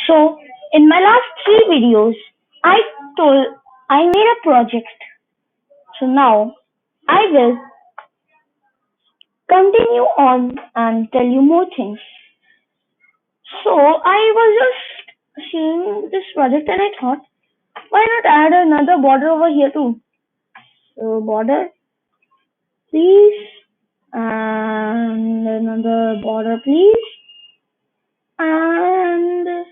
So, in my last three videos, I told I made a project. So now I will continue on and tell you more things. So I was just seeing this project and I thought, why not add another border over here too? So border, please, and another border, please, and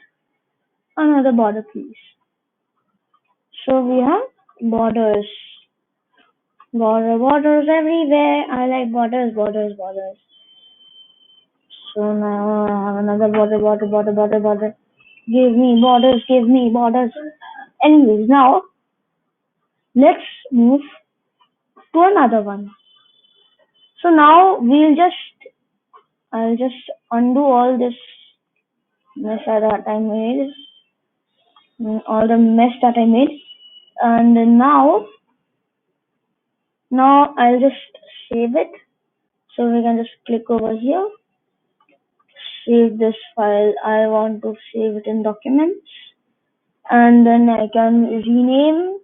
another border, please. So we have borders. Borders everywhere. I like borders. So now I have another border. Give me borders. Anyways, now let's move to another one. So now I'll just undo all this mess that I made, all the mess that I made, and then now I'll just save it. So we can just click over here, save this file. I want to save it in documents, and then I can rename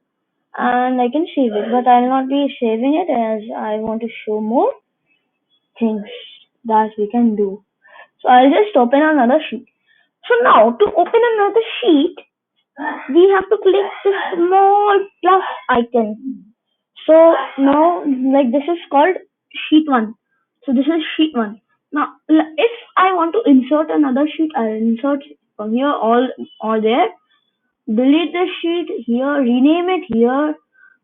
and I can save it, but I'll not be saving it as I want to show more things that we can do. So I'll just open another sheet. So now to open another sheet, we have to click the small plus icon. So now, like, this is called sheet 1. So this is sheet 1. Now if I want to insert another sheet, I'll insert from here all there. Delete the sheet here, rename it here,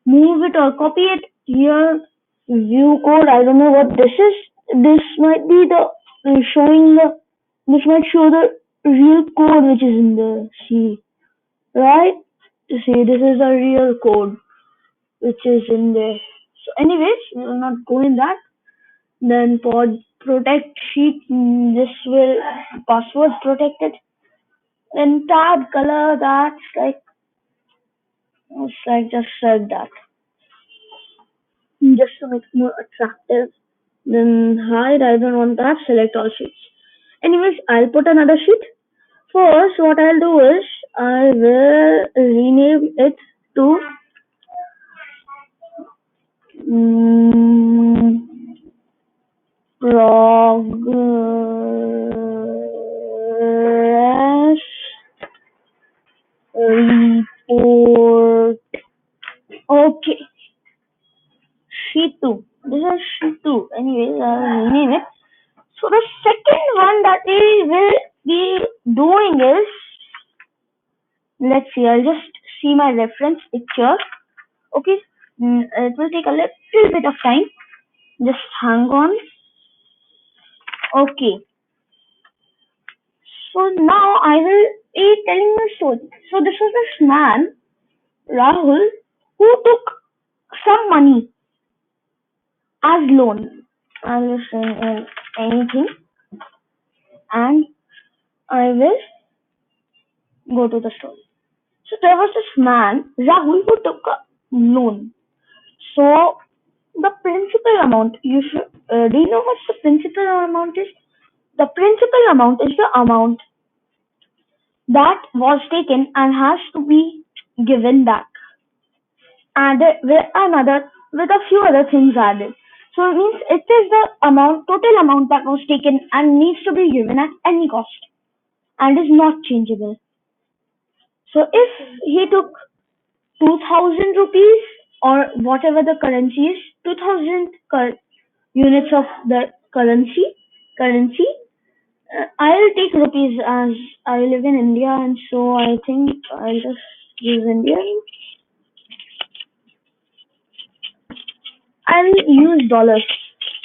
move it or copy it here. View code, I don't know what this is. This might be the this might show the real code which is in the C, right? See, this is the real code which is in there. So anyways, we will not go in that. Then pod protect sheet, this will password protected. Then tab color, that's like, it's like just like that, just to make it more attractive. Then hide, I don't want that, select all sheets. Anyways, I'll put another sheet. First, what I'll do is I will rename it to progress report. Okay, sheet 2. This is sheet 2. Anyways, I'll rename it. So the second one that we will be doing is, let's see, I'll just see my reference picture. Okay, it will take a little bit of time. Just hang on. Okay, so now I will be telling my story. So this was this man, Rahul, who took some money as loan. I'll just say anything, and I will go to the story. So there was this man, Rahul, who took a loan. So the principal amount, do you know what the principal amount is? The principal amount is the amount that was taken and has to be given back, and with a few other things added. So it means it is the total amount that was taken and needs to be given at any cost and is not changeable. So if he took 2000 rupees or whatever the currency is, 2000 units of the currency, I'll take rupees as I live in India, and so I think I'll just use Indian. I'll use dollars.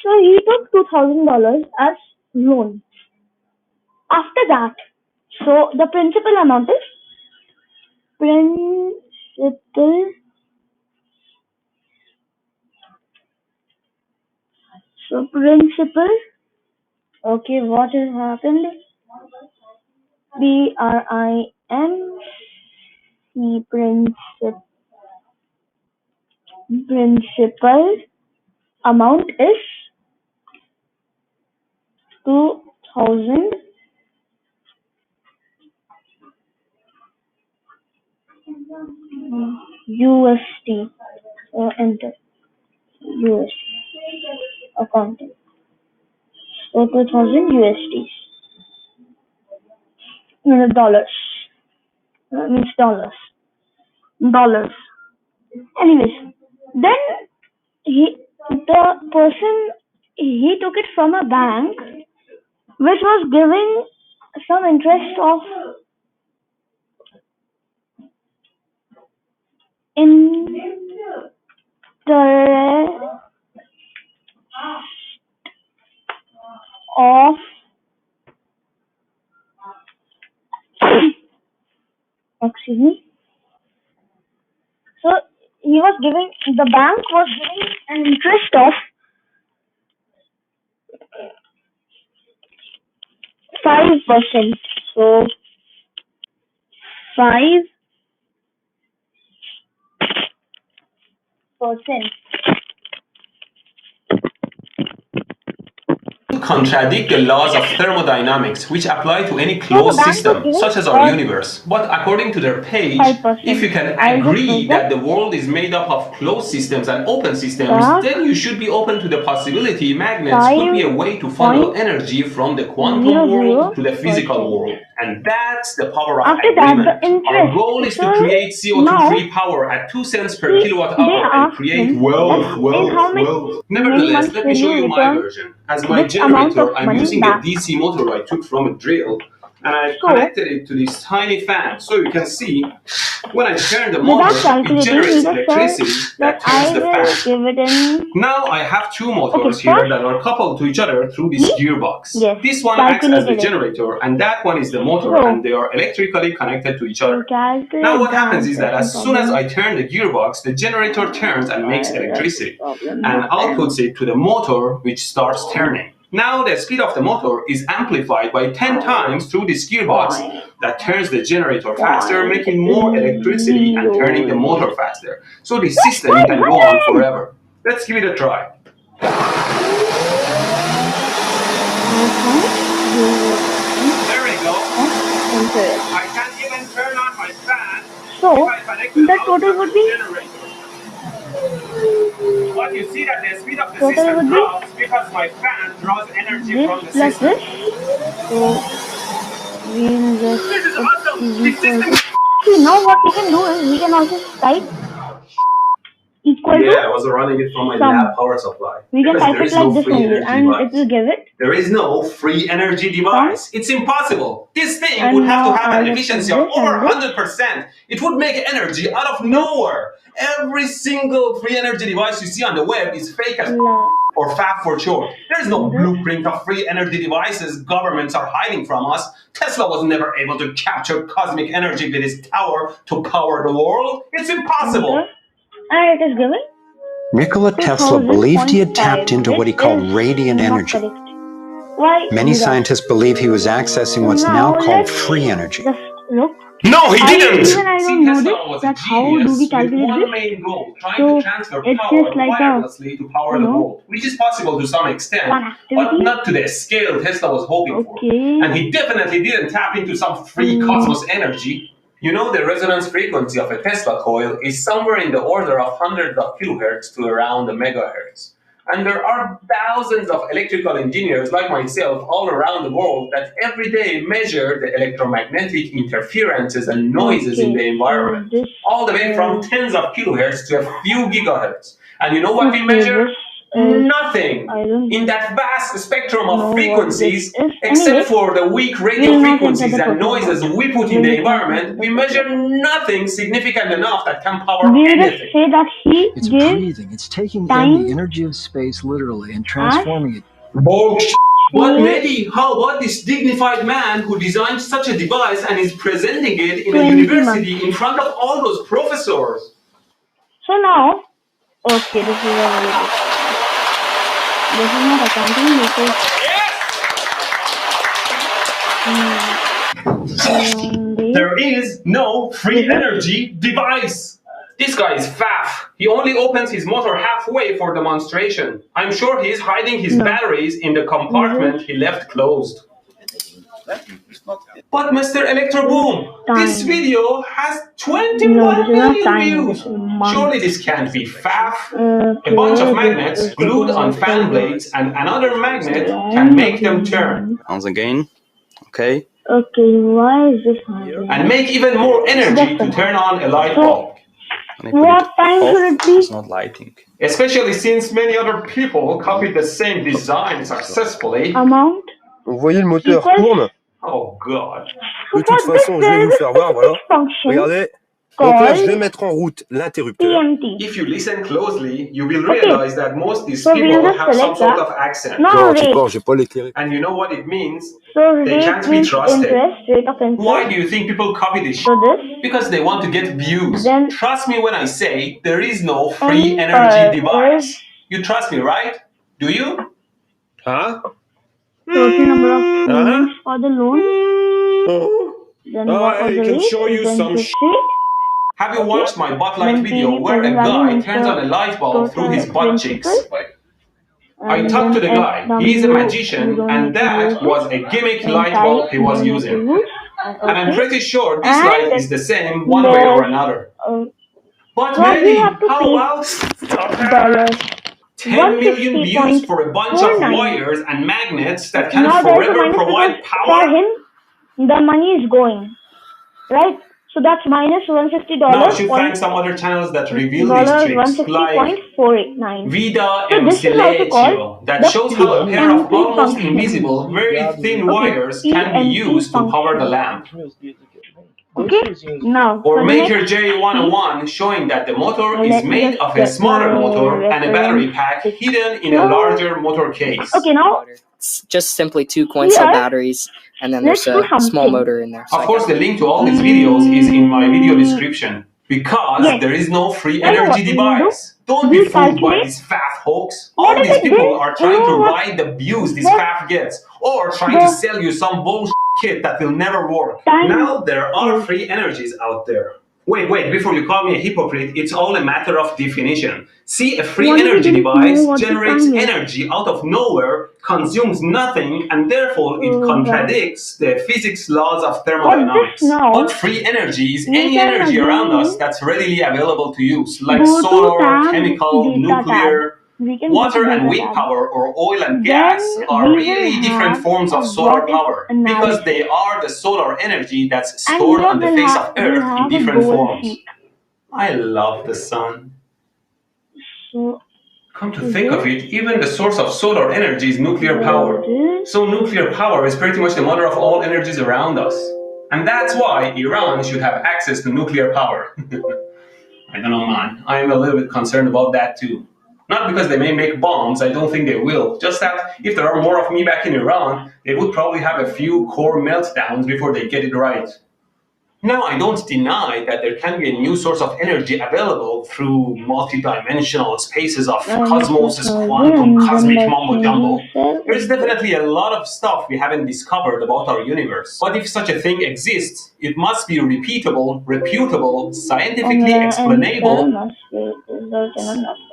So he took $2,000 as loan. After that, so the principal amount is principal. So principal. Okay, what has happened? Principal amount is 2,000 USD. Enter USD accounting. So 2000 USD. Dollars. Means dollars. Dollars. Anyways, then the person, he took it from a bank which was giving some interest of interest of excuse me. So the bank was giving an interest of 5%. So 5%. Contradict the laws of thermodynamics, which apply to any So the closed bank was system, giving such as our universe. But according to their page, 5%. if you can I'll just agree write that that. the world is made up of closed systems and open systems, Dark then you should be open to the possibility magnets could be a way to funnel energy from the quantum world to the physical 0.00%. world. And that's the power of After that, agreement. the Our interest. goal is to So create CO2 now, free power at 2 cents per they kilowatt hour and asked create him wealth, that in how many wealth. Nevertheless, months let will me show you you my return version. As my this amount of generator, I'm money using a back? DC motor I took from a drill, and I've So, connected it to this tiny fan. So you can see, when I turn the without motor, it calculating, generates he just said electricity that that turns I the will fan. give it in. Now I have two motors Okay, here first, that are coupled to each other through this he gearbox. yes This one acts as the calculated it. generator, and that one is the motor, So, and they are electrically connected to each other. Now calculate what the happens is that answer. as soon as I turn the gearbox, the generator turns and makes Why does electricity problem and happen? outputs it to the motor, which starts turning. Now the speed of the motor is amplified by 10 times through this gearbox that turns the generator faster, making more electricity and turning the motor faster. So the system can go on forever. Let's give it a try. There we go. I can't even turn on my fan. So the total would be But you see that the speed of the system drops because my fan draws energy from the plus system. this. So we'll just This is put awesome! is The equal system. to. See, now what we can do is we can also type equal to Yeah, I was running it from my lab power supply. We can Because type there it is like no this free only, energy and it device. will give it. There is no free energy device. It's impossible. This thing And would have to now have I'll an just efficiency put of this over and this. 100%. It would make energy out of nowhere. Every single free energy device you see on the web is fake as or FAF for short. There is no blueprint of free energy devices governments are hiding from us. Tesla was never able to capture cosmic energy with his tower to power the world. It's impossible. And it is given. Nikola Tesla believed he had tapped into what he called radiant energy. Why? Many scientists believe he was accessing what's now called free energy. Just look. No, he didn't! I don't know this, that how do we calculate this? Main goal, trying So, to transfer it's power just like wirelessly to power the world, which is possible to some extent, but not to the scale Tesla was hoping for. And he definitely didn't tap into some free cosmos energy. You know, the resonance frequency of a Tesla coil is somewhere in the order of hundreds of kilohertz to around a megahertz. And there are thousands of electrical engineers like myself all around the world that every day measure the electromagnetic interferences and noises in the environment, all the way from tens of kilohertz to a few gigahertz. And you know what we measure? Nothing in that vast spectrum of frequencies, except for the weak radio frequencies and noises we put in the environment. We measure nothing significant enough that can power anything. Say that it's breathing. It's taking in the energy of space literally and transforming it. Bullshit. But maybe, how about this dignified man who designed such a device and is presenting it in a university in front of all those professors? So now, okay, this is a very good. This is not accounting, this is there is no free energy device. This guy is faff. He only opens his motor halfway for demonstration. I'm sure he is hiding his batteries in the compartment he left closed. But Mr. Electro Boom, this video has No, 21 this is not million time. This views. is month. Surely this can't be faff. Okay, A bunch of this magnets is glued getting on a fan little blades and another magnet long. can make them turn. Once again, okay. Okay, why is this happening? And make even more energy to turn on a light bulb. What time should it be? It's not lighting. Especially since many other people copied the same design successfully. Amount? Vous voyez le moteur Equals- tourne. Oh God. De toute façon, je vais vous faire voir, voilà. Regardez. Donc là, je vais mettre en route l'interrupteur. TMT. If you listen closely, you will realize that most of these So people we'll just have some select sort that. of accent. No, Non, je sais rate. pas, j'ai pas l'éclairé. And you know what it means? So They rate can't be means trusted. interest, rate of interest. Why do you think people copy this shit? So this. Because they want to get views. Then- Trust me when I say there is no free energy device. You trust me, right? Do you? Hein? Total number of payments for the loan. Then what was I the can rate? show you Then some interest sh- rate. Have you watched my butt light Then video PV where a present value guy means turns the on a light bulb through his butt cheeks? I And talked to the then guy. He's a magician, and that was a gimmick light bulb he was using. And I'm pretty sure this light is the same one way or another. But Well, you maybe, have to how pay about dollars. 10 million views for a bunch of 150.49. wires and magnets that can Now there's a forever minus provide because for power? him, the money is going. Right? So that's minus $150. Now I should thank some other channels that reveal these tricks, like $160.489. Vida So and this is also Silencio, called that the shows how a pair of PMT almost function. invisible, very thin wires can be PMT used to power the function. lamp. Okay? Now, Or for Maker next, J101 showing that the motor Let is me made just of a get smaller my motor and a battery reference pack picture. hidden in a larger motor case. Okay, now It's just simply two coin cell Here, batteries, and then there's let's do a small something. motor in there. So Of I course, got the link to all these videos is in my video description, because Yes. there is no free I know what energy we will do. device. Don't be We fooled by calculate this faff hoax. what All is these it people then? are trying to What- ride the views this what- faff gets, or trying to sell you some bullshit kit that will never work. Time Now there are is- free energies out there. Wait, before you call me a hypocrite, it's all a matter of definition. See, a free Why do energy you device know what the generates time is? energy out of nowhere, consumes nothing, and therefore it Oh, contradicts the physics laws of What thermodynamics. this now? But free energy is We any can energy around us again that's readily available to use, like go to solar, tab, chemical, data nuclear, We can go water to and data wind tab. power or oil and Then gas are we really will different have forms of a solar what if power because analysis. they are the solar energy that's And stored here on the we'll face have- of we'll Earth in have a different goal forms. sheet. I love the sun. So Come to think of it, even the source of solar energy is nuclear power. So nuclear power is pretty much the mother of all energies around us. And that's why Iran should have access to nuclear power. I don't know, man. I'm a little bit concerned about that too. Not because they may make bombs, I don't think they will. Just that if there are more of me back in Iran, they would probably have a few core meltdowns before they get it right. Now, I don't deny that there can be a new source of energy available through multi-dimensional spaces of cosmos, quantum, cosmic mumbo-jumbo. There's definitely a lot of stuff we haven't discovered about our universe. But if such a thing exists, it must be repeatable, reputable, scientifically explainable,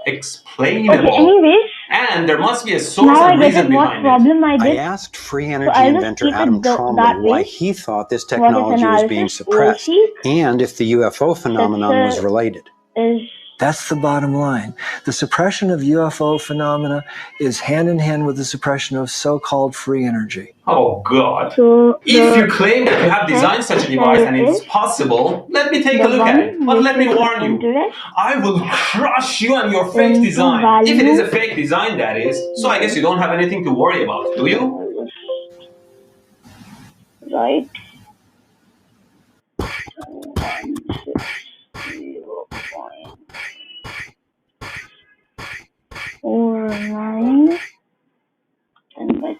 explainable. Okay, anyways, And there must be a source now I and get reason it what behind it. problem I I did. asked free energy I'll just inventor keep it Adam that Trombley why way. he thought this What if technology was being analysis suppressed sheet and if the UFO phenomenon was related. is That's the bottom line. The suppression of UFO phenomena is hand in hand with the suppression of so-called free energy. Oh, God. so If the you claim that you have designed such a device and it's possible, let me take a look at it. But let me warn you, I will crush you and your fake into design. value. If it is a fake design, that is. So I guess you don't have anything to worry about, do you? right. 0.49.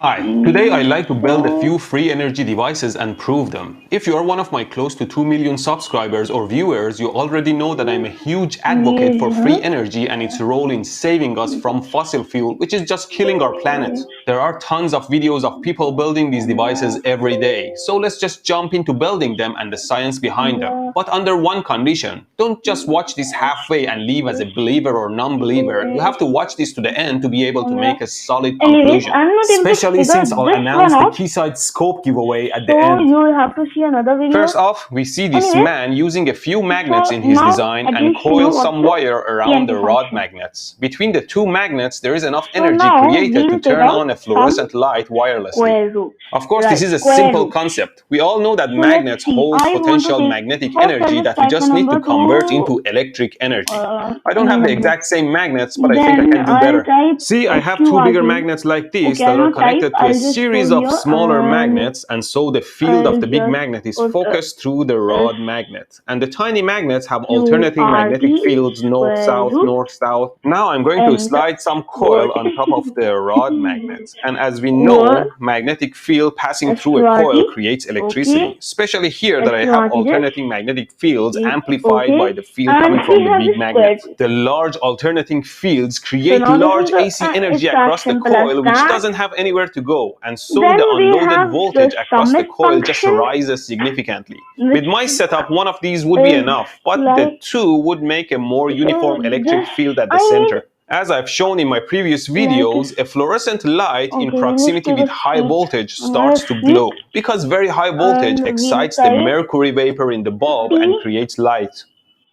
Hi, today I'd like to build a few free energy devices and prove them. If you are one of my close to 2 million subscribers or viewers, you already know that I'm a huge advocate for free energy and its role in saving us from fossil fuel, which is just killing our planet. There are tons of videos of people building these devices every day, so let's just jump into building them and the science behind them. But under one condition, don't just watch this halfway and leave as a believer or non-believer. You have to watch this to the end to be able to make a solid conclusion. Especially since I'll announce the Keysight scope giveaway at the end. You will have to see another video. First off, we see this man using a few magnets in his design and coil some wire around the rod magnets. Between the two magnets, there is enough energy created to turn on a fluorescent light wirelessly. Of course, this is a simple concept. We all know that magnets hold potential magnetic energy that we just need to convert into electric energy. I don't have the exact same magnets, but I think I can do better. See, I have two bigger magnets like this that are connected to a series of smaller magnets, and so the field of the big magnet is focused through the rod magnet. And the tiny magnets have alternating magnetic fields north-south, north-south. Now I'm going to slide some coil on top of the rod magnets. And as we know, magnetic field passing through a coil creates electricity. Especially here that I have alternating magnetic fields amplified by the field coming from the big magnet. The large alternating fields create large AC energy across the coil, which doesn't have anywhere to go. And so the unloaded voltage across the coil just rises significantly. With my setup, one of these would be enough, but the two would make a more uniform electric field at the center. As I've shown in my previous videos, a fluorescent light in proximity with high voltage starts to glow, because very high voltage excites the mercury vapor in the bulb and creates light.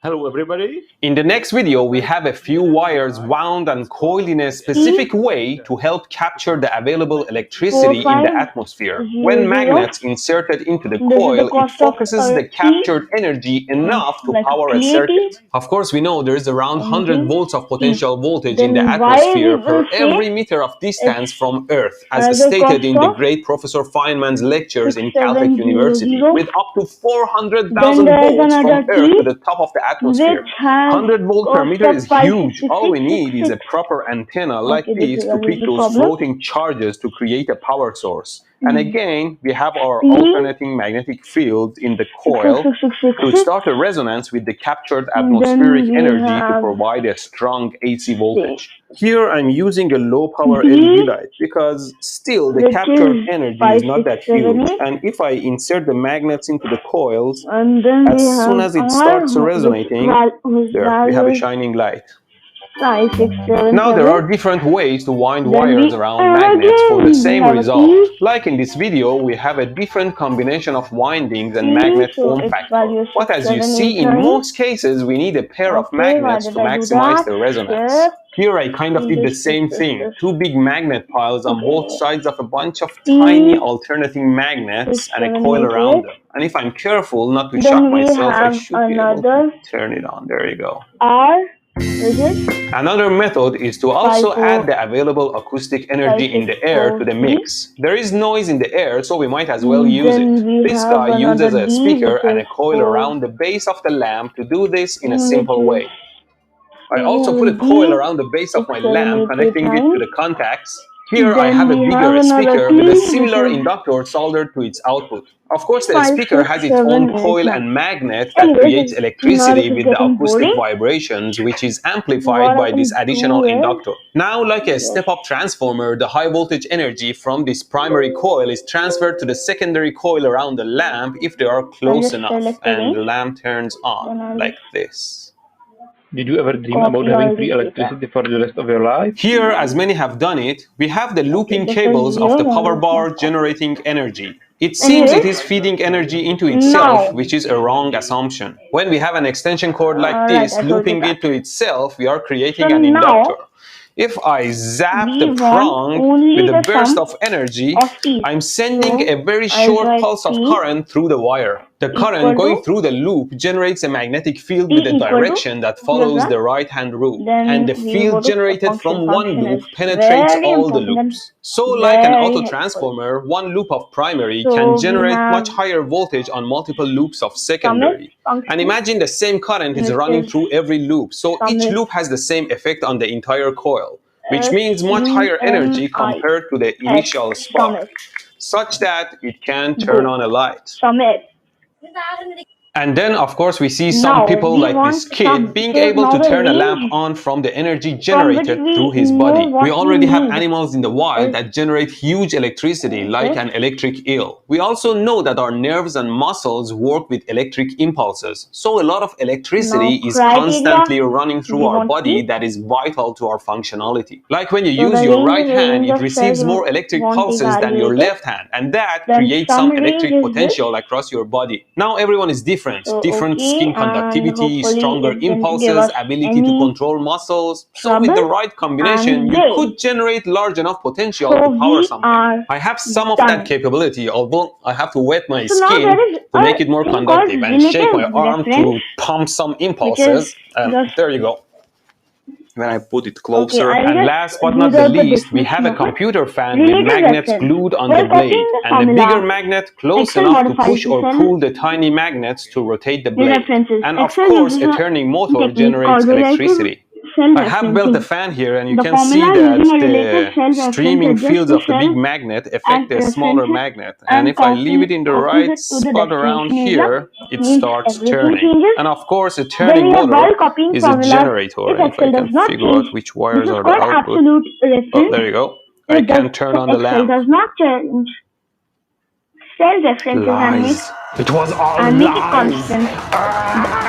Hello everybody. In the next video, we have a few wires wound and coiled in a specific way to help capture the available electricity in the atmosphere. When magnets inserted into the coil, it focuses the captured energy enough to power a circuit. Of course, we know there is around 100 volts of potential voltage in the atmosphere per every meter of distance from Earth, as stated in the great Professor Feynman's lectures in Caltech University, with up to 400,000 volts from Earth to the top of the atmosphere. 100 volt per meter is huge. All we need is a proper antenna like this to pick those floating charges to create a power source. And again, we have our alternating magnetic field in the coil to start a resonance with the captured atmospheric energy to provide a strong AC voltage. Here I'm using a low power LED light because still the captured energy is not that huge. And if I insert the magnets into the coils, as soon as it starts resonating, there we have a shining light. Now there are different ways to wind wires around magnets for the same result. Like in this video, we have a different combination of windings and magnet form factor. But as you see, in most cases, we need a pair of magnets to maximize the resonance. Here I kind of did the same thing. Two big magnet piles on both sides of a bunch of tiny alternating magnets and a coil around them. And if I'm careful not to shock myself, I should be able to turn it on. There you go. Another method is to also add the available acoustic energy in the air to the mix. There is noise in the air, so we might as well use it. This guy uses a speaker and a coil around the base of the lamp to do this in a simple way. I also put a coil around the base of my lamp, connecting it to the contacts. Here I have a bigger speaker with a similar inductor soldered to its output. Of course, the speaker has its own coil and magnet that creates electricity with the acoustic vibrations, which is amplified by this additional inductor. Now, like a step-up transformer, the high voltage energy from this primary coil is transferred to the secondary coil around the lamp if they are close enough, and the lamp turns on, like this. Did you ever dream about having free electricity for the rest of your life? Here, as many have done it, we have the looping cables of the power bar generating energy. It seems it is feeding energy into itself, which is a wrong assumption. When we have an extension cord like this looping it to itself, we are creating an inductor. If I zap the prong with a burst of energy, I'm sending a very short pulse of current through the wire. The current going through the loop generates a magnetic field with a direction that follows the right-hand rule, and the field generated from one loop penetrates all the loops. So like an auto transformer, one loop of primary can generate much higher voltage on multiple loops of secondary. And imagine the same current is running through every loop, so each loop has the same effect on the entire coil, which means much higher energy compared to the initial spark, such that it can turn on a light. And then, of course, we see some people like this kid being able to turn a lamp on from the energy generated through his body. We already have animals in the wild that generate huge electricity, like an electric eel. We also know that our nerves and muscles work with electric impulses. So a lot of electricity is constantly running through our body that is vital to our functionality. Like when you use your right hand, it receives more electric pulses than your left hand, and that creates some electric potential across your body. Now everyone is different. Different skin conductivity, stronger impulses, ability to control muscles. So with the right combination, you could generate large enough potential to power something. I have some of that capability, although I have to wet my skin to make it more conductive and shake my arm to pump some impulses. There you go. When I put it closer. And last but not the least, we have a computer fan with magnets glued on the blade, and a bigger magnet close enough to push or pull the tiny magnets to rotate the blade. And of course, a turning motor generates electricity. I have built a fan here, and you can see that the streaming fields of the big magnet affect the smaller magnet. And if I leave it in the right spot around here, it starts turning. And of course, a turning motor is a generator. And if I can figure out which wires are the output. Oh, there you go. I can turn on the lamp. Lies. It was all lies.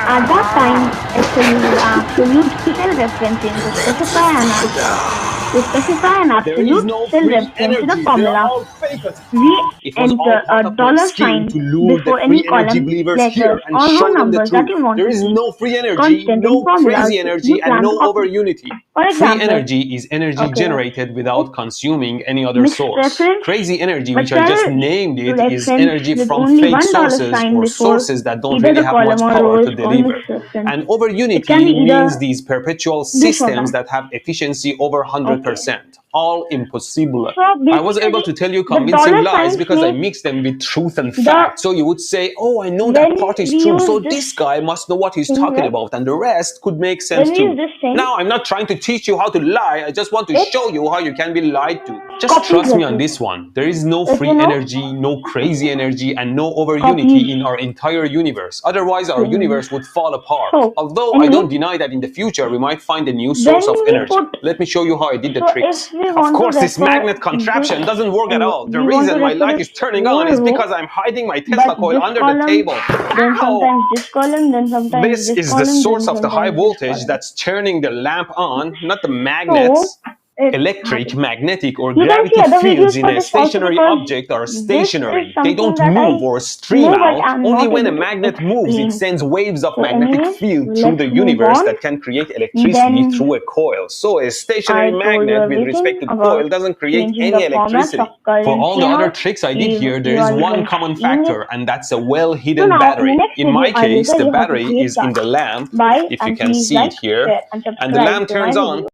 At that time, exel uses absolute cell referencing to specify an absolute cell reference to the formula. We enter a dollar sign before any column, letters, or row numbers that you want there to is see. no free energy, Constant no in formulas crazy energy, you and plan no to over copy. unity. For Free example, energy is energy generated without consuming any other mixed source. reference, Crazy energy, but which I just cell named it, is reference energy with from only fake $1 sources sign or before sources that don't either really the have much column or power row to is called deliver. mixed reference. And over It unity can be means either these perpetual this or systems that. that have efficiency over 100%. All impossible. So I was able to tell you the convincing dollar lies signs because I make mixed them with truth and fact. So you would say, oh, I know when that part is we true, use so this this guy must know what he's thing, talking right? about, and the rest could make When sense we use too. this thing, Now, I'm not trying to teach you how to lie, I just want to it show you how you can be lied to. Just copies trust me the on truth. this one. There is no If free you know, energy, no crazy energy, and no over copies unity in our entire universe. Otherwise, our things. universe would fall apart. So, Although I anyway, don't deny that in the future we might find a new when source of we energy. put, Let me show you how I did the so tricks. if we Of want to course, this refer magnet contraption this, doesn't work at all. The we want to reason my refer light it is turning to on a is row, because I'm hiding my but Tesla coil this under the column, table. then Ow! sometimes this column, then sometimes This this is the column, then source of the high sometimes this voltage column. that's turning the lamp on, not the So magnets. it Electric, happens. magnetic, or You can see gravity other fields videos in for a this also stationary because object are this is stationary. They something don't that move I or stream know, but out. I'm Only not when a able to magnet moves, it explain. sends waves of So magnetic anyways, field through let's the move universe on. that can create electricity Then through a coil. So a stationary I told you magnet with respect everything to about coil doesn't create changing any the formats of electricity. current For all the other channels. tricks I did here, there You is are one even common seeing it. factor, and that's a So well-hidden now, in the battery. next In video, my I will case, tell the you how to battery create is in charts. the lamp, Bye, if you and can please see like, it here, share, and and the subscribe lamp to my turns on. video.